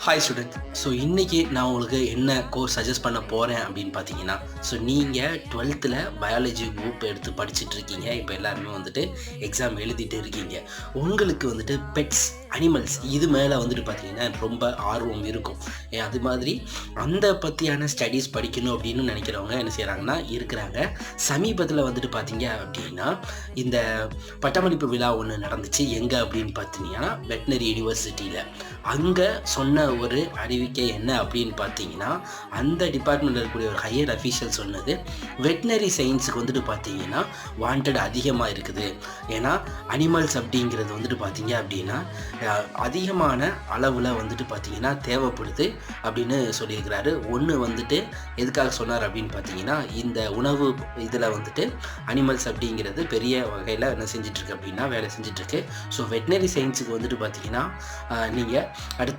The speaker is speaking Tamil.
Hi student. ஸோ இன்றைக்கி நான் உங்களுக்கு என்ன கோர்ஸ் சஜஸ்ட் பண்ண போகிறேன் அப்படின்னு பார்த்தீங்கன்னா, ஸோ நீங்கள் 12th பயாலஜி குரூப் எடுத்து படிச்சுட்ருக்கீங்க. இப்போ எல்லாருமே வந்துட்டு எக்ஸாம் எழுதிட்டு இருக்கீங்க. உங்களுக்கு வந்துட்டு பெட்ஸ், அனிமல்ஸ் இது மேலே வந்துட்டு பார்த்தீங்கன்னா ரொம்ப ஆர்வம் இருக்கும். அது மாதிரி அந்த பற்றியான ஸ்டடீஸ் படிக்கணும் அப்படின்னு நினைக்கிறவங்க என்ன செய்கிறாங்கன்னா இருக்கிறாங்க. சமீபத்தில் வந்துட்டு பார்த்தீங்க அப்படின்னா இந்த பட்டமளிப்பு விழா ஒன்று நடந்துச்சு. எங்கே அப்படின்னு பார்த்தீங்கன்னா வெட்டினரி யூனிவர்சிட்டியில். அங்கே சொன்ன ஒரு அறிவிக்கை என்ன அப்படின்னு பார்த்தீங்கன்னா, அந்த டிபார்ட்மெண்ட்டில் இருக்கக்கூடிய ஒரு ஹையர் அஃபீஷியல் சொன்னது, வெட்டினரி சயின்ஸுக்கு வந்துட்டு பார்த்தீங்கன்னா வாண்டட் அதிகமாக இருக்குது. ஏன்னா அனிமல்ஸ் அப்படிங்கிறது வந்துட்டு பார்த்தீங்க அப்படின்னா அதிகமான அளவில் வந்துட்டு பார்த்தீங்கன்னா தேவைப்படுது அப்படின்னு சொல்லியிருக்கிறாரு. ஒன்று வந்துட்டு எதுக்காக சொன்னார் அப்படின்னு பார்த்தீங்கன்னா, இந்த உணவு இதில் வந்துட்டு அனிமல்ஸ் அப்படிங்கிறது பெரிய வகையில் என்ன செஞ்சிட்ருக்கு அப்படின்னா வேலை செஞ்சிட்ருக்கு. ஸோ வெட்டினரி சயின்ஸுக்கு வந்துட்டு பார்த்தீங்கன்னா நீங்கள் அடுத்த